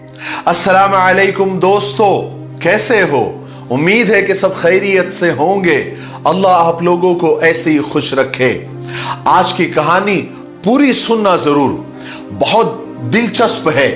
अस्सलाम वालेकुम दोस्तों, कैसे हो? उम्मीद है कि सब खैरियत से होंगे। अल्लाह आप लोगों को ऐसे ही खुश रखे। आज की कहानी पूरी सुनना जरूर, बहुत दिलचस्प है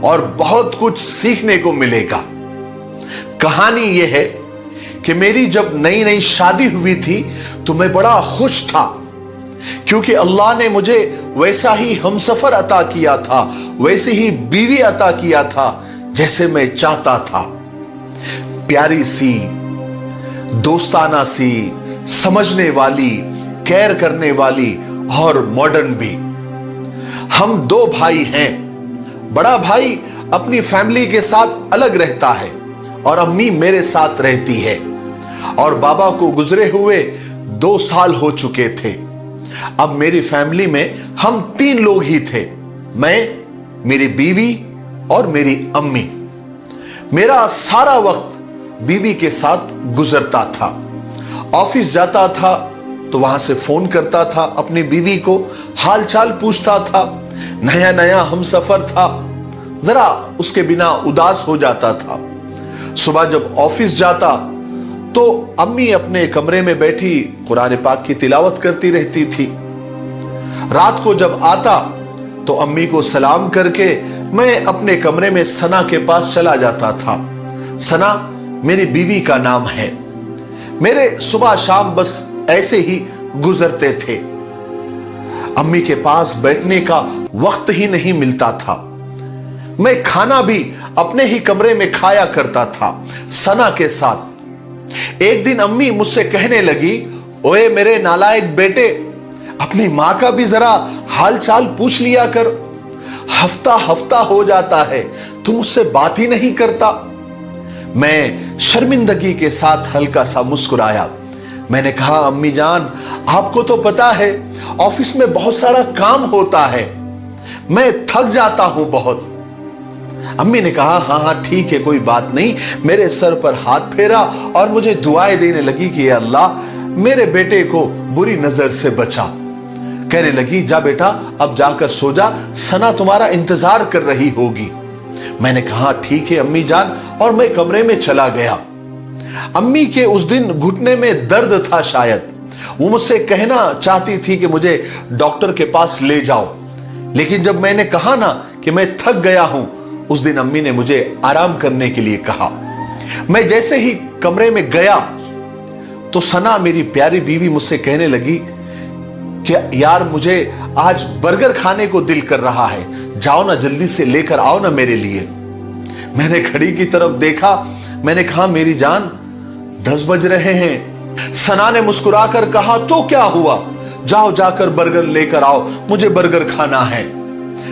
और बहुत कुछ सीखने को मिलेगा। कहानी यह है कि मेरी जब नई नई शादी हुई थी तो मैं बड़ा खुश था, क्योंकि अल्लाह ने मुझे वैसा ही हमसफर अता किया था, वैसे ही बीवी अता किया था जैसे मैं चाहता था। प्यारी सी, दोस्ताना सी, समझने वाली, केयर करने वाली और मॉडर्न भी। हम दो भाई हैं। बड़ा भाई अपनी फैमिली के साथ अलग रहता है और अम्मी मेरे साथ रहती है, और बाबा को गुजरे हुए 2 साल हो चुके थे। अब मेरी फैमिली में हम 3 लोग ही थे, मैं, मेरी बीवी और मेरी अम्मी। मेरा सारा वक्त बीवी के साथ गुजरता था। ऑफिस जाता था तो वहां से फोन करता था, अपनी बीवी को हाल चाल पूछता था। नया नया हमसफर था, जरा उसके बिना उदास हो जाता था। सुबह जब ऑफिस जाता तो अम्मी अपने कमरे में बैठी कुरान पाक की तिलावत करती रहती थी। रात को जब आता तो अम्मी को सलाम करके मैं अपने कमरे में सना के पास चला जाता था। सना मेरी बीवी का नाम है। मेरे सुबह शाम बस ऐसे ही गुजरते थे। अम्मी के पास बैठने का वक्त ही नहीं मिलता था। मैं खाना भी अपने ही कमरे में खाया करता था सना के साथ। एक दिन अम्मी मुझसे कहने लगी, ओए मेरे नालायक बेटे, अपनी मां का भी जरा हाल चाल पूछ लिया कर। हफ्ता हफ्ता हो जाता है, तुम मुझसे बात ही नहीं करता। मैं शर्मिंदगी के साथ हल्का सा मुस्कुराया। मैंने कहा, अम्मी जान, आपको तो पता है ऑफिस में बहुत सारा काम होता है, मैं थक जाता हूं बहुत। अम्मी ने कहा, हाँ हाँ ठीक है, कोई बात नहीं। मेरे सर पर हाथ फेरा और मुझे दुआएं देने लगी कि अल्लाह मेरे बेटे को बुरी नजर से बचा। कहने लगी, जा बेटा अब जाकर सो जा, सना तुम्हारा इंतजार कर रही होगी। मैंने कहा, ठीक है अम्मी जान, और मैं कमरे में चला गया। अम्मी के उस दिन घुटने में दर्द था शायद। वो मुझसे कहना चाहती थी कि मुझे डॉक्टर के पास ले जाओ, लेकिन जब मैंने कहा ना कि मैं थक गया हूं, उस दिन अम्मी ने मुझे आराम करने के लिए कहा। मैं जैसे ही कमरे में गया तो सना मेरी प्यारी बीवी मुझसे कहने लगी कि यार मुझे आज बर्गर खाने को दिल कर रहा है, जाओ ना जल्दी से लेकर आओ ना मेरे लिए। मैंने घड़ी की तरफ देखा, मैंने कहा, मेरी जान 10 बज रहे हैं। सना ने मुस्कुराकर कहा, तो क्या हुआ, जाओ जाकर बर्गर लेकर आओ, मुझे बर्गर खाना है।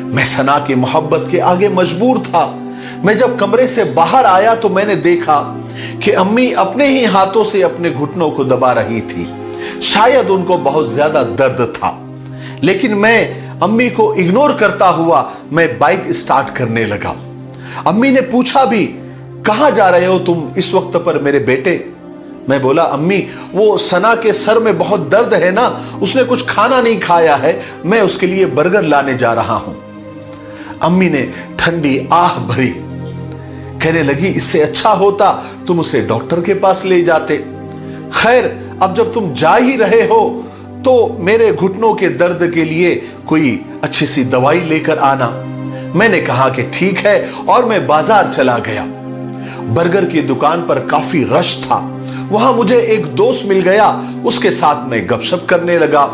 मैं सना की मोहब्बत के आगे मजबूर था। मैं जब कमरे से बाहर आया तो मैंने देखा कि अम्मी अपने ही हाथों से अपने घुटनों को दबा रही थी। शायद उनको बहुत ज्यादा दर्द था, लेकिन मैं अम्मी को इग्नोर करता हुआ मैं बाइक स्टार्ट करने लगा। अम्मी ने पूछा भी, कहां जा रहे हो तुम इस वक्त पर मेरे बेटे? मैं बोला, अम्मी वो सना के सर में बहुत दर्द है ना, उसने कुछ खाना नहीं खाया है, मैं उसके लिए बर्गर लाने जा रहा हूं। अम्मी ने ठंडी आह भरी, कहने लगी, इससे अच्छा होता तुम उसे डॉक्टर के पास ले जाते। खैर, अब जब तुम जा ही रहे हो तो मेरे घुटनों के दर्द के लिए कोई अच्छी सी दवाई लेकर आना। मैंने कहा कि ठीक है, और मैं बाजार चला गया। बर्गर की दुकान पर काफी रश था। वहां मुझे एक दोस्त मिल गया, उसके साथ मैं गपशप करने लगा।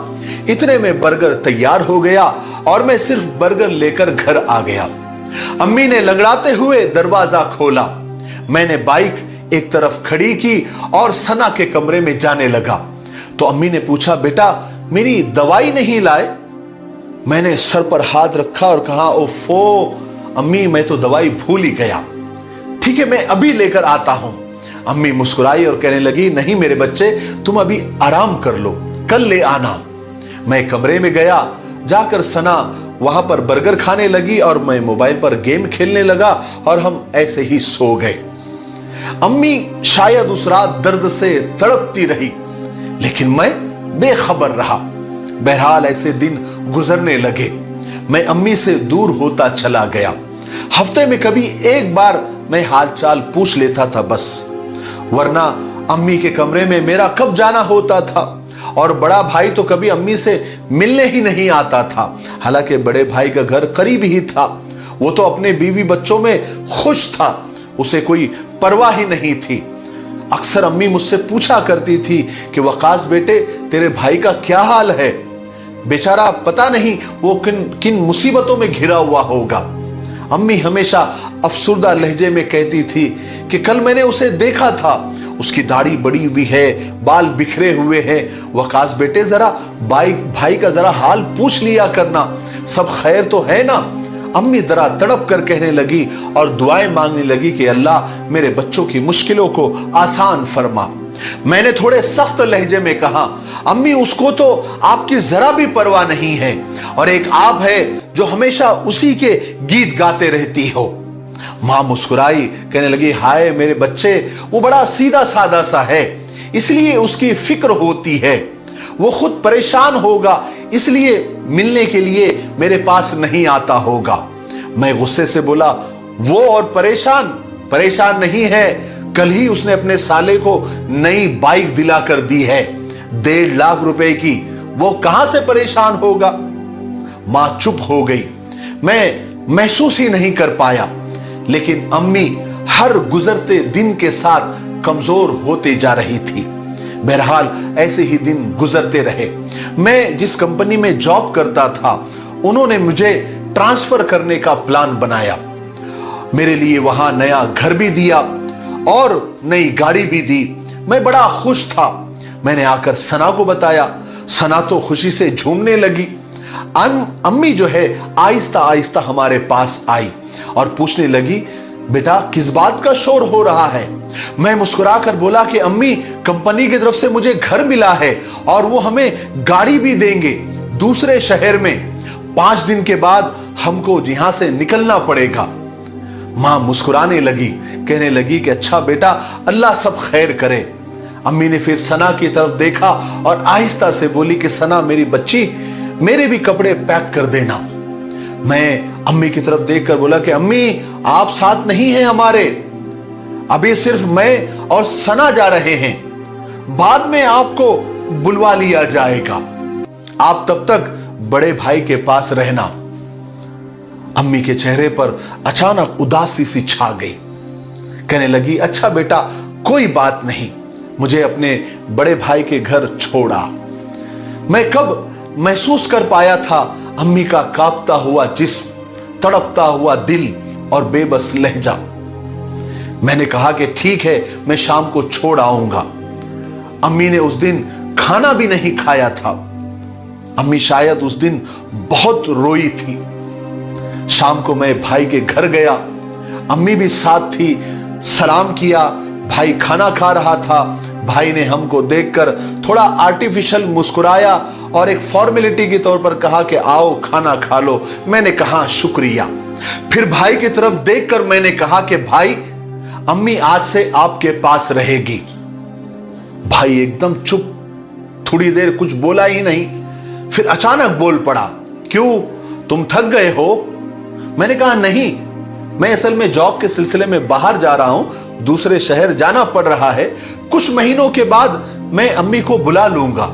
इतने में बर्गर तैयार हो गया और मैं सिर्फ बर्गर लेकर घर आ गया। अम्मी ने लंगड़ाते हुए दरवाजा खोला। मैंने बाइक एक तरफ खड़ी की और सना के कमरे में जाने लगा तो अम्मी ने पूछा, बेटा मेरी दवाई नहीं लाए? मैंने सर पर हाथ रखा और कहा, ओफो अम्मी, मैं तो दवाई भूल ही गया। ठीक है, मैं अभी लेकर आता हूं। अम्मी मुस्कुराई और कहने लगी, नहीं मेरे बच्चे, तुम अभी आराम कर लो, कल ले आना। मैं कमरे में गया, जाकर सना वहां पर बर्गर खाने लगी और मैं मोबाइल पर गेम खेलने लगा और हम ऐसे ही सो गए। अम्मी शायद उस रात दर्द से तड़पती रही, लेकिन मैं बेखबर रहा। बहरहाल ऐसे दिन गुजरने लगे। मैं अम्मी से दूर होता चला गया हफ्ते में कभी एक बार मैं हाल चाल पूछ लेता था बस, वरना अम्मी के कमरे में मेरा कब जाना होता था। और बड़ा भाई तो कभी अम्मी से मिलने ही नहीं आता था। हालांकि बड़े भाई का घर करीब ही था, वो तो अपने बीवी बच्चों में खुश था, उसे कोई परवाह ही नहीं थी। अक्सर अम्मी मुझसे पूछा करती थी कि वकास बेटे तेरे भाई का क्या हाल है, बेचारा पता नहीं वो किन किन मुसीबतों में घिरा हुआ होगा। अम्मी हमेशा अफसुर्दा लहजे में कहती थी कि कल मैंने उसे देखा था, उसकी दाढ़ी बड़ी हुई है, बाल बिखरे हुए हैं। वकास बेटे जरा भाई का जरा हाल पूछ लिया करना, सब खैर तो है ना। अम्मी जरा तड़प कर कहने लगी और दुआएं मांगने लगी कि अल्लाह मेरे बच्चों की मुश्किलों को आसान फरमा। मैंने थोड़े सख्त लहजे में कहा, अम्मी उसको तो आपकी जरा भी परवाह नहीं है, और एक आप है जो हमेशा उसी के गीत गाते रहती हो। मां मुस्कुराई, कहने लगी हाय मेरे बच्चे, वो बड़ा सीधा साधा सा है, इसलिए उसकी फिक्र होती है, वो खुद परेशान होगा इसलिए मिलने के लिए मेरे पास नहीं आता होगा। मैं गुस्से से बोला, वो और परेशान नहीं है, कल ही उसने अपने साले को नई बाइक दिला कर दी है, 1.5 लाख रुपए की, वो कहां से परेशान होगा। मां चुप हो गई, मैं महसूस ही नहीं कर पाया, लेकिन अम्मी हर गुजरते दिन के साथ कमजोर होते जा रही थी। बहरहाल ऐसे ही दिन गुजरते रहे। मैं जिस कंपनी में जॉब करता था, उन्होंने मुझे ट्रांसफर करने का प्लान बनाया, मेरे लिए वहां नया घर भी दिया और नई गाड़ी भी दी। मैं बड़ा खुश था। मैंने आकर सना को बताया, सना तो खुशी से झूमने लगी। अम्मी जो है आहिस्ता आहिस्ता हमारे पास आई और पूछने लगी, बेटा किस बात का शोर हो रहा है। मैं मुस्कुराकर बोला कि अम्मी कंपनी की तरफ से मुझे घर मिला है और वो हमें गाड़ी भी देंगे दूसरे शहर में, 5 दिन के बाद हमको यहां से निकलना पड़ेगा। मां मुस्कुराने लगी, कहने लगी कि अच्छा बेटा, अल्लाह सब खैर करे। अम्मी ने फिर सना की तरफ देखा और आहिस्ता से बोली कि सना मेरी बच्ची, मेरे भी कपड़े पैक कर देना। मैं अम्मी की तरफ देखकर बोला कि अम्मी आप साथ नहीं हैं हमारे, अभी सिर्फ मैं और सना जा रहे हैं, बाद में आपको बुलवा लिया जाएगा, आप तब तक बड़े भाई के पास रहना। अम्मी के चेहरे पर अचानक उदासी सी छा गई, कहने लगी अच्छा बेटा कोई बात नहीं, मुझे अपने बड़े भाई के घर छोड़ा। मैं कब महसूस कर पाया था अम्मी का कांपता हुआ जिस्म, तड़पता हुआ दिल और बेबस लहजा। मैंने कहा कि ठीक है, मैं शाम को छोड़ आऊंगा। अम्मी ने उस दिन खाना भी नहीं खाया था। अम्मी शायद उस दिन बहुत रोई थी। शाम को मैं भाई के घर गया, अम्मी भी साथ थी। सलाम किया, भाई खाना खा रहा था। भाई ने हमको देखकर थोड़ा आर्टिफिशियल मुस्कुराया और एक फॉर्मेलिटी के तौर पर कहा कि आओ खाना खा लो। मैंने कहा शुक्रिया। फिर भाई की तरफ देखकर मैंने कहा कि भाई अम्मी आज से आपके पास रहेगी। भाई एकदम चुप, थोड़ी देर कुछ बोला ही नहीं, फिर अचानक बोल पड़ा, क्यों तुम थक गए हो। मैंने कहा नहीं, मैं असल में जॉब के सिलसिले में बाहर जा रहा हूं, दूसरे शहर जाना पड़ रहा है, कुछ महीनों के बाद मैं अम्मी को बुला लूंगा।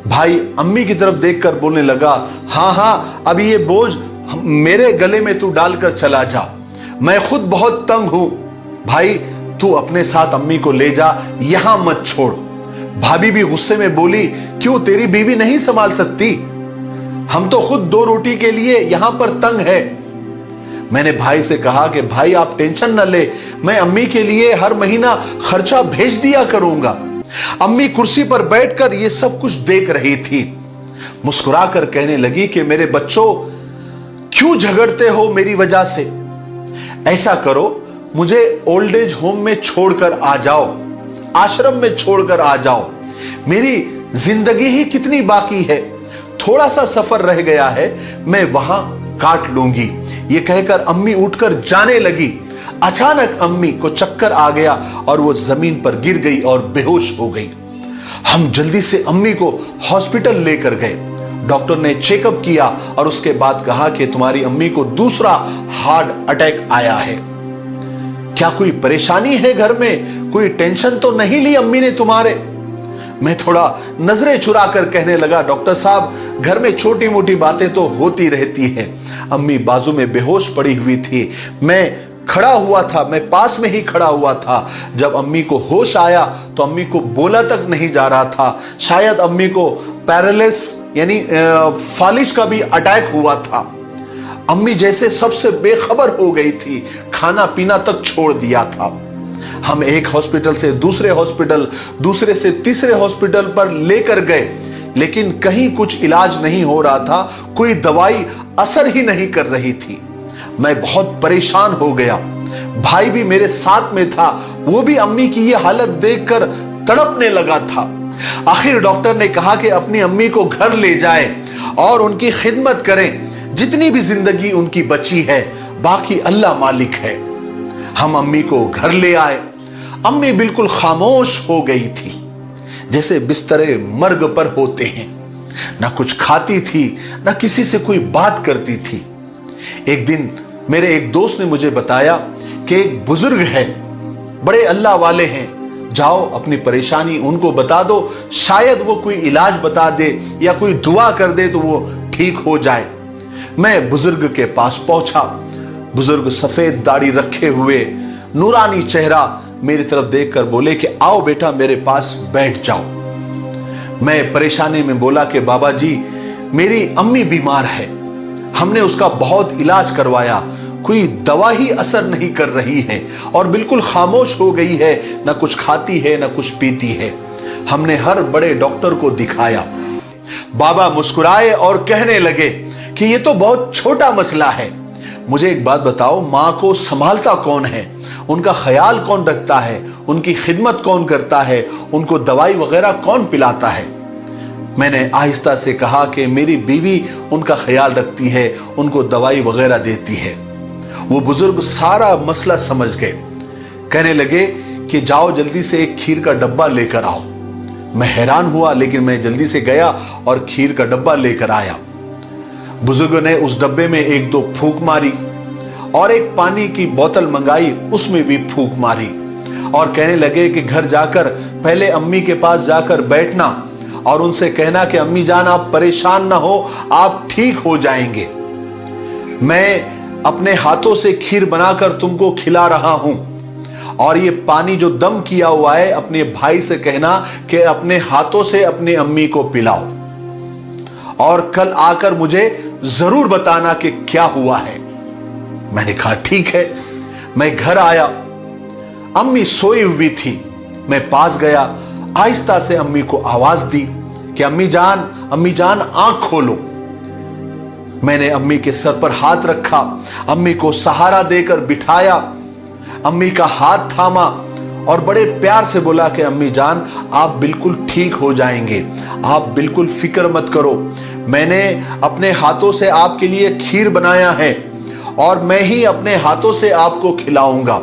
भाई अम्मी की तरफ देखकर बोलने लगा, हाँ अभी ये बोझ मेरे गले में तू डालकर चला जा, मैं खुद बहुत तंग हूं। भाई तू अपने साथ अम्मी को ले जा, यहां मत छोड़। भाभी भी गुस्से में बोली, क्यों तेरी बीवी नहीं संभाल सकती, हम तो खुद 2 रोटी के लिए यहां पर तंग है। मैंने भाई से कहा कि भाई आप टेंशन न ले, मैं अम्मी के लिए हर महीना खर्चा भेज दिया करूंगा। अम्मी कुर्सी पर बैठकर ये सब कुछ देख रही थी। मुस्कुराकर कहने लगी कि मेरे बच्चों क्यों झगड़ते हो मेरी वजह से, ऐसा करो मुझे ओल्ड एज होम में छोड़कर आ जाओ, आश्रम में छोड़कर आ जाओ, मेरी जिंदगी ही कितनी बाकी है, थोड़ा सा सफर रह गया है, मैं वहां काट लूंगी। ये कहकर अम्मी उठकर जाने लगी। अचानक अम्मी को चक्कर आ गया और वो जमीन पर गिर गई और बेहोश हो गई। हम जल्दी से अम्मी को हॉस्पिटल लेकर गए। डॉक्टर ने चेकअप किया और उसके बाद कहा कि तुम्हारी अम्मी को दूसरा हार्ट अटैक आया है। क्या कोई परेशानी है घर में? कोई टेंशन तो नहीं ली अम्मी ने तुम्हारे? मैं थोड़ा नजरें चुरा कर कहने लगा, डॉक्टर साहब घर में छोटी मोटी बातें तो होती रहती है। अम्मी बाजू में बेहोश पड़ी हुई थी। मैं खड़ा हुआ था, मैं पास में ही खड़ा हुआ था। जब अम्मी को होश आया तो अम्मी को बोला तक नहीं जा रहा था। शायद अम्मी को पैरालिसिस यानी फालिज का भी अटैक हुआ था। अम्मी जैसे सबसे बेखबर हो गई थी, खाना पीना तक छोड़ दिया था। हम एक हॉस्पिटल से दूसरे हॉस्पिटल, दूसरे से तीसरे हॉस्पिटल पर लेकर गए, लेकिन कहीं कुछ इलाज नहीं हो रहा था। कोई दवाई असर ही नहीं कर रही थी। मैं बहुत परेशान हो गया। भाई भी मेरे साथ में था, वो भी अम्मी की ये हालत देखकर तड़पने लगा था। आखिर डॉक्टर ने कहा कि अपनी अम्मी को घर ले जाएं और उनकी खिदमत करें। जितनी भी जिंदगी उनकी बची है, बाकी अल्लाह मालिक है। हम अम्मी को घर ले आए। अम्मी बिल्कुल खामोश हो गई थी, जैसे बिस्तरे मर्ग पर होते हैं। ना कुछ खाती थी, ना किसी से कोई बात करती थी। एक दिन मेरे एक दोस्त ने मुझे बताया कि एक बुजुर्ग है, बड़े अल्लाह वाले हैं, जाओ अपनी परेशानी उनको बता दो, शायद वो कोई इलाज बता दे या कोई दुआ कर दे तो वो ठीक हो जाए। मैं बुजुर्ग के पास पहुंचा। बुजुर्ग सफेद दाढ़ी रखे हुए, नूरानी चेहरा, मेरी तरफ देखकर बोले कि आओ बेटा मेरे पास बैठ जाओ। मैं परेशानी में बोला कि बाबा जी मेरी अम्मी बीमार है, हमने उसका बहुत इलाज करवाया, कोई दवा ही असर नहीं कर रही है और बिल्कुल खामोश हो गई है, ना कुछ खाती है ना कुछ पीती है। हमने हर बड़े डॉक्टर को दिखाया। बाबा मुस्कुराए और कहने लगे कि ये तो बहुत छोटा मसला है। मुझे एक बात बताओ, माँ को संभालता कौन है? उनका ख्याल कौन रखता है? उनकी खिदमत कौन करता है? उनको दवाई वगैरह कौन पिलाता है? मैंने आहिस्ता से कहा कि मेरी बीवी उनका ख्याल रखती है, उनको दवाई वगैरह देती है। वो बुजुर्ग सारा मसला समझ गए। कहने लगे कि जाओ जल्दी से एक खीर का डब्बा लेकर आओ। मैं हैरान हुआ, लेकिन मैं जल्दी से गया और खीर का डब्बा लेकर आया। बुजुर्ग ने उस डब्बे में एक दो फूंक मारी और एक पानी की बोतल मंगाई, उसमें भी फूंक मारी और कहने लगे कि घर जाकर पहले अम्मी के पास जाकर बैठना और उनसे कहना कि अम्मी जान आप परेशान ना हो, आप ठीक हो जाएंगे। मैं अपने हाथों से खीर बनाकर तुमको खिला रहा हूं और ये पानी जो दम किया हुआ है, अपने भाई से कहना कि अपने हाथों से अपनी अम्मी को पिलाओ और कल आकर मुझे जरूर बताना कि क्या हुआ है। मैंने कहा ठीक है। मैं घर आया, अम्मी सोई हुई थी। मैं पास गया, आहिस्ता से अम्मी को आवाज दी कि अम्मी जान आंख खोलो। मैंने अम्मी के सर पर हाथ रखा, अम्मी को सहारा देकर बिठाया, अम्मी का हाथ थामा और बड़े प्यार से बोला कि अम्मी जान आप बिल्कुल ठीक हो जाएंगे, आप बिल्कुल फिक्र मत करो। मैंने अपने हाथों से आपके लिए खीर बनाया है और मैं ही अपने हाथों से आपको खिलाऊंगा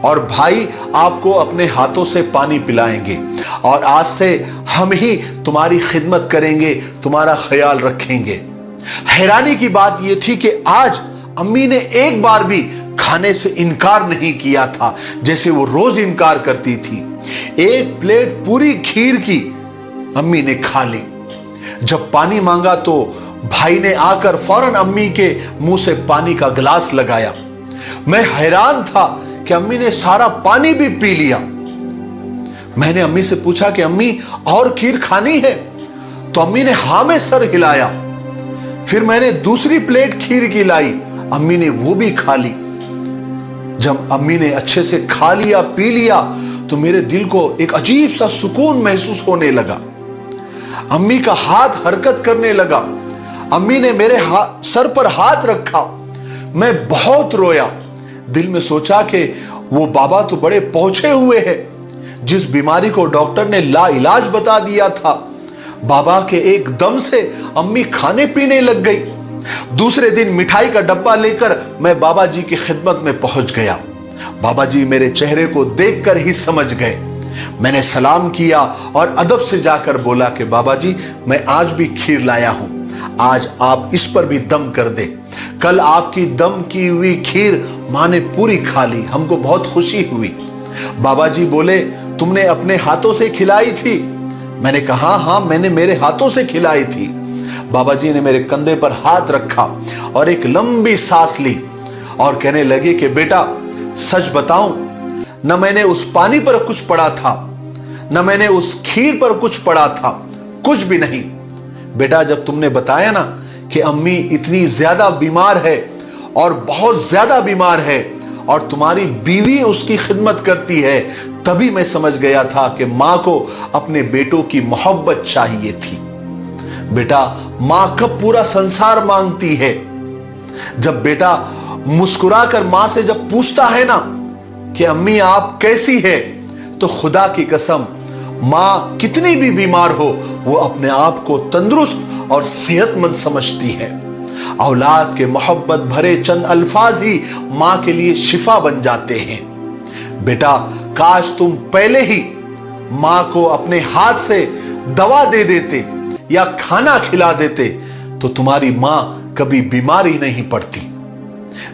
और भाई आपको अपने हाथों से पानी पिलाएंगे और आज से हम ही तुम्हारी खिदमत करेंगे, तुम्हारा ख्याल रखेंगे। हैरानी की बात यह थी कि आज अम्मी ने एक बार भी खाने से इनकार नहीं किया था, जैसे वो रोज इनकार करती थी। एक प्लेट पूरी खीर की अम्मी ने खा ली। जब पानी मांगा तो भाई ने आकर फौरन अम्मी के मुंह से पानी का गिलास लगाया। मैं हैरान था कि अम्मी ने सारा पानी भी पी लिया। मैंने अम्मी से पूछा कि अम्मी और खीर खानी है? तो अम्मी ने हां में सर हिलाया। फिर मैंने दूसरी प्लेट खीर की लाई, अम्मी ने वो भी खा ली। जब अम्मी ने अच्छे से खा लिया पी लिया तो मेरे दिल को एक अजीब सा सुकून महसूस होने लगा। अम्मी का हाथ हरकत करने लगा। अम्मी ने मेरे सर पर हाथ रखा। मैं बहुत रोया। दिल में सोचा कि वो बाबा तो बड़े पहुंचे हुए हैं। जिस बीमारी को डॉक्टर ने ला इलाज बता दिया था, बाबा के एक दम से अम्मी खाने पीने लग गई। दूसरे दिन मिठाई का डब्बा लेकर मैं बाबा जी की खिदमत में पहुंच गया। बाबा जी मेरे चेहरे को देखकर ही समझ गए। मैंने सलाम किया और अदब से जाकर बोला कि बाबा जी मैं आज भी खीर लाया हूं, आज आप इस पर भी दम कर दे। कल आपकी दम की हुई खीर माँ ने पूरी खा ली, हमको बहुत खुशी हुई। बाबा जी बोले, तुमने अपने हाथों से खिलाई थी? मैंने कहा, हाँ मैंने मेरे हाथों से खिलाई थी। बाबा जी ने मेरे कंधे पर हाथ रखा और एक लंबी सांस ली और कहने लगे कि बेटा सच बताऊं, न मैंने उस पानी पर कुछ पढ़ा था, न मैंने उस खीर पर कुछ पढ़ा था, कुछ भी नहीं। बेटा जब तुमने बताया ना कि अम्मी इतनी ज्यादा बीमार है और बहुत ज्यादा बीमार है और तुम्हारी बीवी उसकी खिदमत करती है, तभी मैं समझ गया था कि माँ को अपने बेटों की मोहब्बत चाहिए थी। बेटा माँ कब पूरा संसार मांगती है। जब बेटा मुस्कुराकर माँ से जब पूछता है ना कि अम्मी आप कैसी है, तो खुदा की कसम माँ कितनी भी बीमार हो वो अपने आप को तंदुरुस्त और सेहतमंद समझती है। औलाद के मोहब्बत भरे चंद अल्फाज ही माँ के लिए शिफा बन जाते हैं। बेटा काश तुम पहले ही माँ को अपने हाथ से दवा दे देते या खाना खिला देते तो तुम्हारी माँ कभी बीमारी नहीं पड़ती।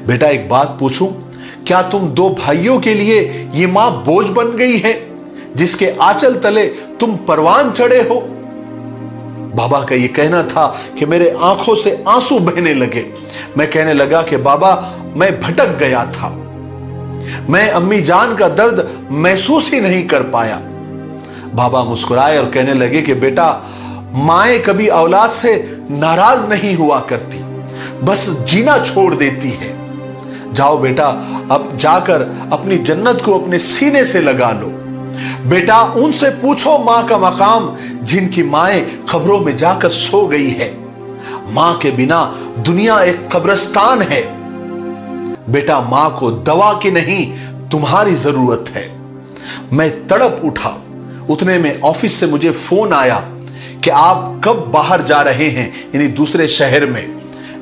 बेटा एक बात पूछूं, क्या तुम दो भाइयों के लिए ये माँ बोझ बन गई है जिसके आंचल तले तुम परवान चढ़े हो? बाबा का ये कहना था कि मेरे आंखों से आंसू बहने लगे। मैं कहने लगा कि बाबा मैं भटक गया था, मैं अम्मी जान का दर्द महसूस ही नहीं कर पाया। बाबा मुस्कुराए और कहने लगे कि बेटा माएं कभी औलाद से नाराज नहीं हुआ करती, बस जीना छोड़ देती है। जाओ बेटा अब जाकर अपनी जन्नत को अपने सीने से लगा लो। बेटा उनसे पूछो माँ का मकाम जिनकी माएं कब्रों में जाकर सो गई है। माँ के बिना दुनिया एक कब्रिस्तान है। बेटा माँ को दवा की नहीं तुम्हारी जरूरत है। मैं तड़प उठा। उतने में ऑफिस से मुझे फोन आया कि आप कब बाहर जा रहे हैं, यानी दूसरे शहर में।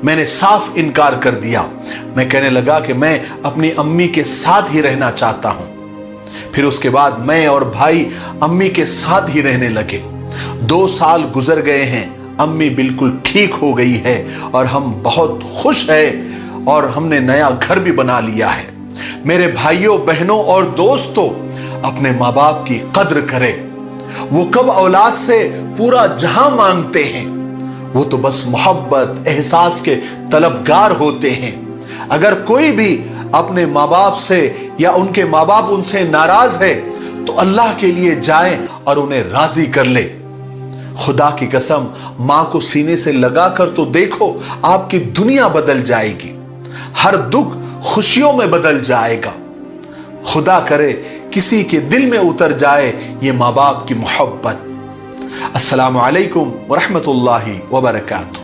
मैंने साफ इनकार कर दिया। मैं कहने लगा कि मैं अपनी अम्मी के साथ ही रहना चाहता हूं। फिर उसके बाद मैं और भाई अम्मी के साथ ही रहने लगे। 2 साल गुजर गए हैं, अम्मी बिल्कुल ठीक हो गई है और हम बहुत खुश हैं और हमने नया घर भी बना लिया है। मेरे भाइयों बहनों और दोस्तों, अपने माँ बाप की कद्र करें। वो कब औलाद से पूरा जहां मांगते हैं, वो तो बस मोहब्बत एहसास के तलबगार होते हैं। अगर कोई भी अपने माँ बाप से या उनके माँ बाप उनसे नाराज है तो अल्लाह के लिए जाए और उन्हें राजी कर ले। खुदा की कसम माँ को सीने से लगाकर तो देखो, आपकी दुनिया बदल जाएगी, हर दुख खुशियों में बदल जाएगा। खुदा करे किसी के दिल में उतर जाए ये माँ बाप की मोहब्बत। अस्सलामु अलैकुम व रहमतुल्लाहि व बरकातुहू।